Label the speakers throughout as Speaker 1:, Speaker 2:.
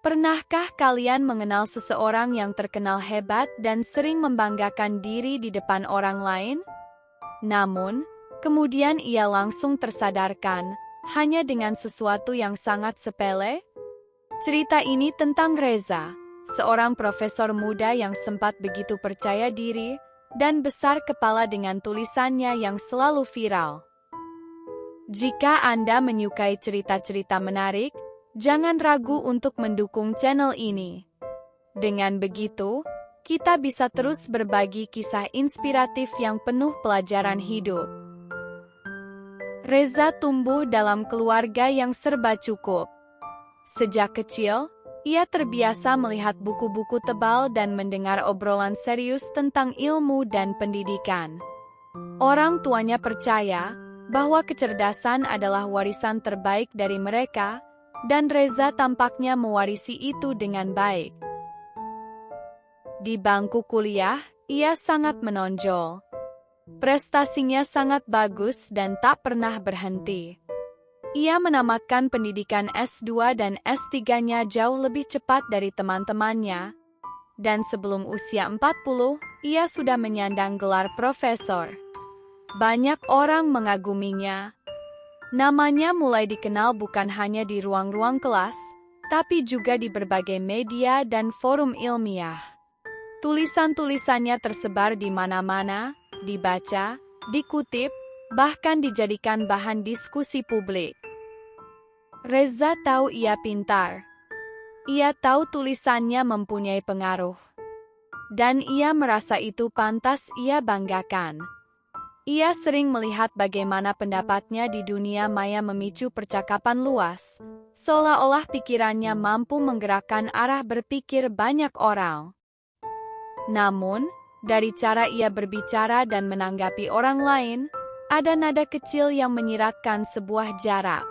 Speaker 1: Pernahkah kalian mengenal seseorang yang terkenal hebat dan sering membanggakan diri di depan orang lain? Namun, kemudian ia langsung tersadarkan, hanya dengan sesuatu yang sangat sepele? Cerita ini tentang Reza, seorang profesor muda yang sempat begitu percaya diri dan besar kepala dengan tulisannya yang selalu viral. Jika Anda menyukai cerita-cerita menarik, jangan ragu untuk mendukung channel ini. Dengan begitu, kita bisa terus berbagi kisah inspiratif yang penuh pelajaran hidup. Reza tumbuh dalam keluarga yang serba cukup. Sejak kecil, ia terbiasa melihat buku-buku tebal dan mendengar obrolan serius tentang ilmu dan pendidikan. Orang tuanya percaya bahwa kecerdasan adalah warisan terbaik dari mereka, dan Reza tampaknya mewarisi itu dengan baik. Di bangku kuliah, ia sangat menonjol. Prestasinya sangat bagus dan tak pernah berhenti. Ia menamatkan pendidikan S2 dan S3-nya jauh lebih cepat dari teman-temannya, dan sebelum usia 40, ia sudah menyandang gelar profesor. Banyak orang mengaguminya. Namanya mulai dikenal bukan hanya di ruang-ruang kelas, tapi juga di berbagai media dan forum ilmiah. Tulisan-tulisannya tersebar di mana-mana, dibaca, dikutip, bahkan dijadikan bahan diskusi publik. Reza tahu ia pintar. Ia tahu tulisannya mempunyai pengaruh. Dan ia merasa itu pantas ia banggakan. Ia sering melihat bagaimana pendapatnya di dunia maya memicu percakapan luas, seolah-olah pikirannya mampu menggerakkan arah berpikir banyak orang. Namun, dari cara ia berbicara dan menanggapi orang lain, ada nada kecil yang menyiratkan sebuah jarak.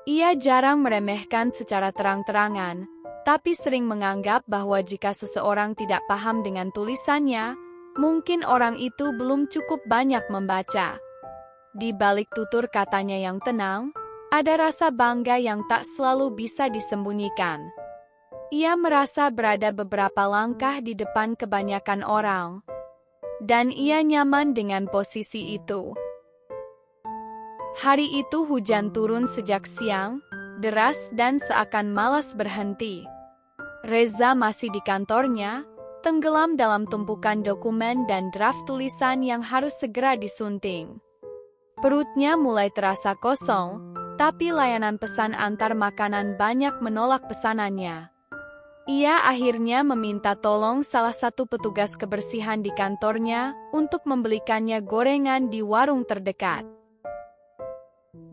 Speaker 1: Ia jarang meremehkan secara terang-terangan, tapi sering menganggap bahwa jika seseorang tidak paham dengan tulisannya, mungkin orang itu belum cukup banyak membaca. Di balik tutur katanya yang tenang, ada rasa bangga yang tak selalu bisa disembunyikan. Ia merasa berada beberapa langkah di depan kebanyakan orang, dan ia nyaman dengan posisi itu. Hari itu hujan turun sejak siang, deras dan seakan malas berhenti. Reza masih di kantornya, tenggelam dalam tumpukan dokumen dan draft tulisan yang harus segera disunting. Perutnya mulai terasa kosong, tapi layanan pesan antar makanan banyak menolak pesanannya. Ia akhirnya meminta tolong salah satu petugas kebersihan di kantornya untuk membelikannya gorengan di warung terdekat.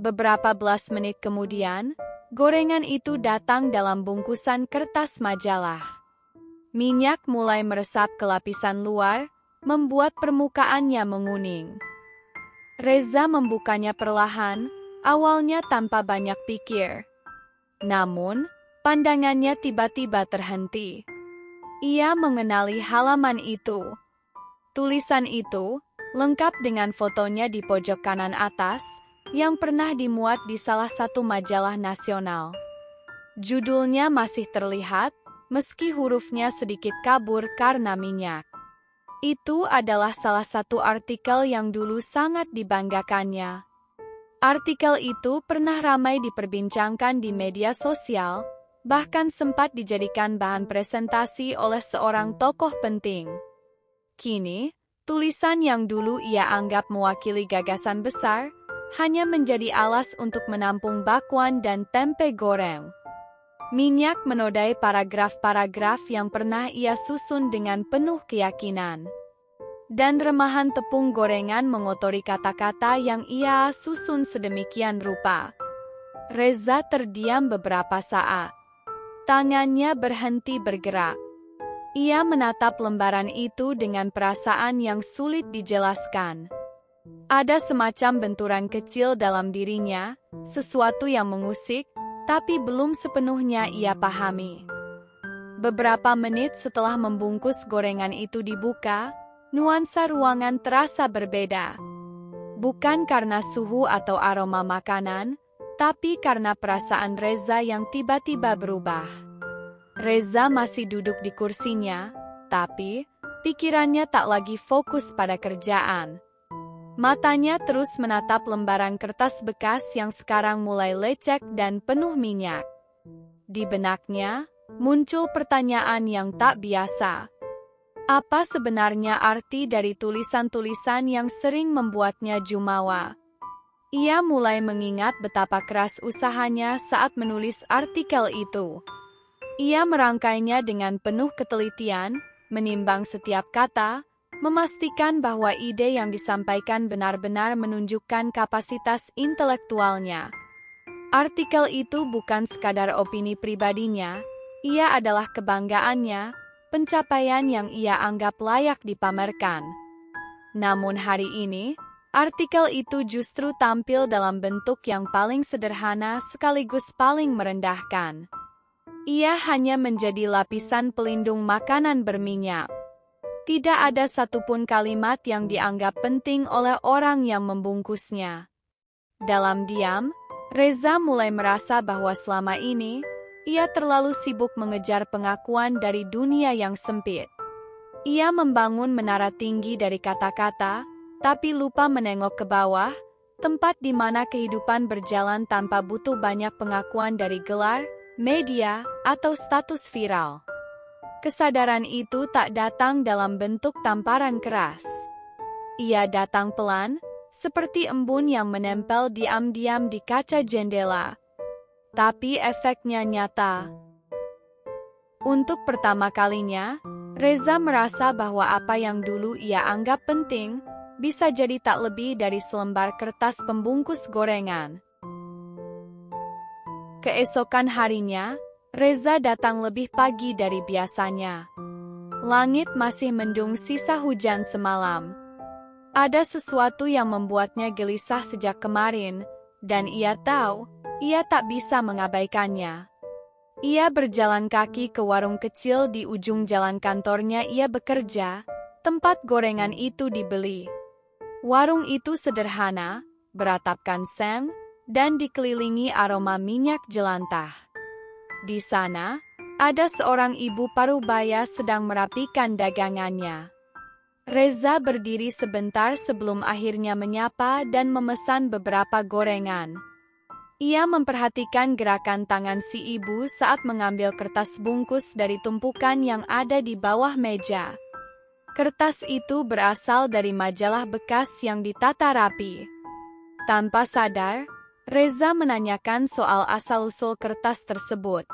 Speaker 1: Beberapa belas menit kemudian, gorengan itu datang dalam bungkusan kertas majalah. Minyak mulai meresap ke lapisan luar, membuat permukaannya menguning. Reza membukanya perlahan, awalnya tanpa banyak pikir. Namun, pandangannya tiba-tiba terhenti. Ia mengenali halaman itu. Tulisan itu, lengkap dengan fotonya di pojok kanan atas, yang pernah dimuat di salah satu majalah nasional. Judulnya masih terlihat, meski hurufnya sedikit kabur karena minyak. Itu adalah salah satu artikel yang dulu sangat dibanggakannya. Artikel itu pernah ramai diperbincangkan di media sosial, bahkan sempat dijadikan bahan presentasi oleh seorang tokoh penting. Kini, tulisan yang dulu ia anggap mewakili gagasan besar, hanya menjadi alas untuk menampung bakwan dan tempe goreng. Minyak menodai paragraf-paragraf yang pernah ia susun dengan penuh keyakinan. Dan remahan tepung gorengan mengotori kata-kata yang ia susun sedemikian rupa. Reza terdiam beberapa saat. Tangannya berhenti bergerak. Ia menatap lembaran itu dengan perasaan yang sulit dijelaskan. Ada semacam benturan kecil dalam dirinya, sesuatu yang mengusik, tapi belum sepenuhnya ia pahami. Beberapa menit setelah membungkus gorengan itu dibuka, nuansa ruangan terasa berbeda. Bukan karena suhu atau aroma makanan, tapi karena perasaan Reza yang tiba-tiba berubah. Reza masih duduk di kursinya, tapi pikirannya tak lagi fokus pada kerjaan. Matanya terus menatap lembaran kertas bekas yang sekarang mulai lecek dan penuh minyak. Di benaknya, muncul pertanyaan yang tak biasa. Apa sebenarnya arti dari tulisan-tulisan yang sering membuatnya jumawa? Ia mulai mengingat betapa keras usahanya saat menulis artikel itu. Ia merangkainya dengan penuh ketelitian, menimbang setiap kata, memastikan bahwa ide yang disampaikan benar-benar menunjukkan kapasitas intelektualnya. Artikel itu bukan sekadar opini pribadinya, ia adalah kebanggaannya, pencapaian yang ia anggap layak dipamerkan. Namun hari ini, artikel itu justru tampil dalam bentuk yang paling sederhana sekaligus paling merendahkan. Ia hanya menjadi lapisan pelindung makanan berminyak. Tidak ada satupun kalimat yang dianggap penting oleh orang yang membungkusnya. Dalam diam, Reza mulai merasa bahwa selama ini, ia terlalu sibuk mengejar pengakuan dari dunia yang sempit. Ia membangun menara tinggi dari kata-kata, tapi lupa menengok ke bawah, tempat di mana kehidupan berjalan tanpa butuh banyak pengakuan dari gelar, media, atau status viral. Kesadaran itu tak datang dalam bentuk tamparan keras. Ia datang pelan, seperti embun yang menempel diam-diam di kaca jendela. Tapi efeknya nyata. Untuk pertama kalinya, Reza merasa bahwa apa yang dulu ia anggap penting, bisa jadi tak lebih dari selembar kertas pembungkus gorengan. Keesokan harinya, Reza datang lebih pagi dari biasanya. Langit masih mendung sisa hujan semalam. Ada sesuatu yang membuatnya gelisah sejak kemarin, dan ia tahu, ia tak bisa mengabaikannya. Ia berjalan kaki ke warung kecil di ujung jalan kantornya ia bekerja, tempat gorengan itu dibeli. Warung itu sederhana, beratapkan seng, dan dikelilingi aroma minyak jelantah. Di sana, ada seorang ibu parubaya sedang merapikan dagangannya. Reza berdiri sebentar sebelum akhirnya menyapa dan memesan beberapa gorengan. Ia memperhatikan gerakan tangan si ibu saat mengambil kertas bungkus dari tumpukan yang ada di bawah meja. Kertas itu berasal dari majalah bekas yang ditata rapi. Tanpa sadar, Reza menanyakan soal asal-usul kertas tersebut.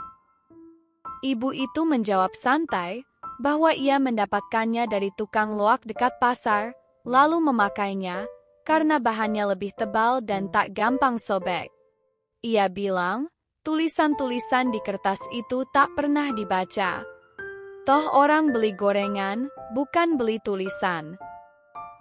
Speaker 1: Ibu itu menjawab santai bahwa ia mendapatkannya dari tukang loak dekat pasar, lalu memakainya karena bahannya lebih tebal dan tak gampang sobek. Ia bilang, tulisan-tulisan di kertas itu tak pernah dibaca. Toh orang beli gorengan, bukan beli tulisan.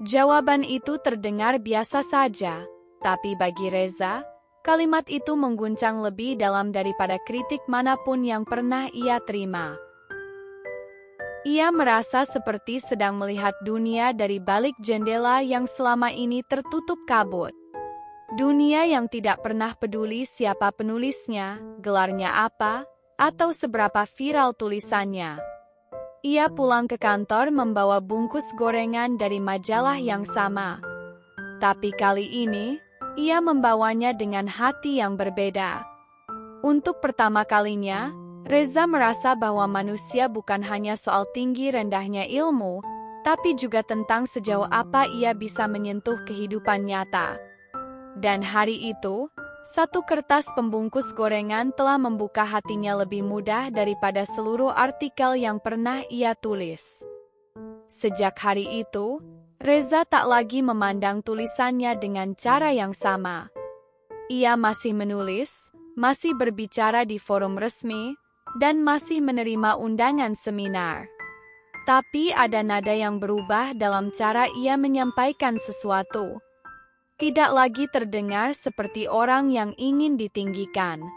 Speaker 1: Jawaban itu terdengar biasa saja, tapi bagi Reza, kalimat itu mengguncang lebih dalam daripada kritik manapun yang pernah ia terima. Ia merasa seperti sedang melihat dunia dari balik jendela yang selama ini tertutup kabut. Dunia yang tidak pernah peduli siapa penulisnya, gelarnya apa, atau seberapa viral tulisannya. Ia pulang ke kantor membawa bungkus gorengan dari majalah yang sama. Tapi kali ini, ia membawanya dengan hati yang berbeda. Untuk pertama kalinya, Reza merasa bahwa manusia bukan hanya soal tinggi rendahnya ilmu, tapi juga tentang sejauh apa ia bisa menyentuh kehidupan nyata. Dan hari itu, satu kertas pembungkus gorengan telah membuka hatinya lebih mudah daripada seluruh artikel yang pernah ia tulis. Sejak hari itu, Reza tak lagi memandang tulisannya dengan cara yang sama. Ia masih menulis, masih berbicara di forum resmi, dan masih menerima undangan seminar. Tapi ada nada yang berubah dalam cara ia menyampaikan sesuatu. Tidak lagi terdengar seperti orang yang ingin ditinggikan.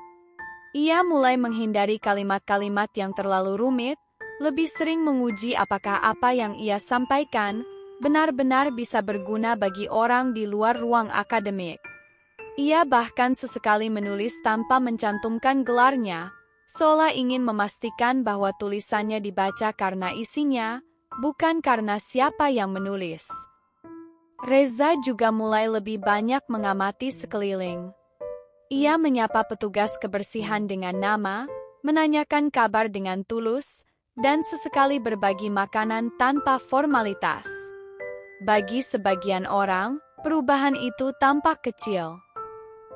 Speaker 1: Ia mulai menghindari kalimat-kalimat yang terlalu rumit, lebih sering menguji apakah apa yang ia sampaikan benar-benar bisa berguna bagi orang di luar ruang akademik. Ia bahkan sesekali menulis tanpa mencantumkan gelarnya, seolah ingin memastikan bahwa tulisannya dibaca karena isinya, bukan karena siapa yang menulis. Reza juga mulai lebih banyak mengamati sekeliling. Ia menyapa petugas kebersihan dengan nama, menanyakan kabar dengan tulus, dan sesekali berbagi makanan tanpa formalitas. Bagi sebagian orang, perubahan itu tampak kecil.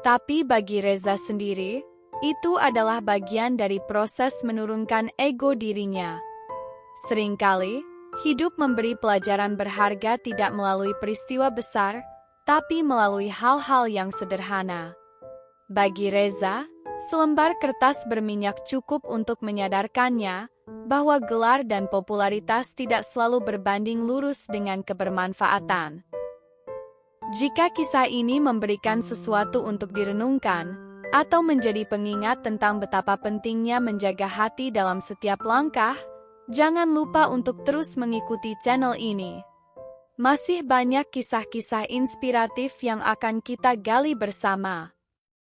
Speaker 1: Tapi bagi Reza sendiri, itu adalah bagian dari proses menurunkan ego dirinya. Seringkali, hidup memberi pelajaran berharga tidak melalui peristiwa besar, tapi melalui hal-hal yang sederhana. Bagi Reza, selembar kertas berminyak cukup untuk menyadarkannya bahwa gelar dan popularitas tidak selalu berbanding lurus dengan kebermanfaatan. Jika kisah ini memberikan sesuatu untuk direnungkan, atau menjadi pengingat tentang betapa pentingnya menjaga hati dalam setiap langkah, jangan lupa untuk terus mengikuti channel ini. Masih banyak kisah-kisah inspiratif yang akan kita gali bersama.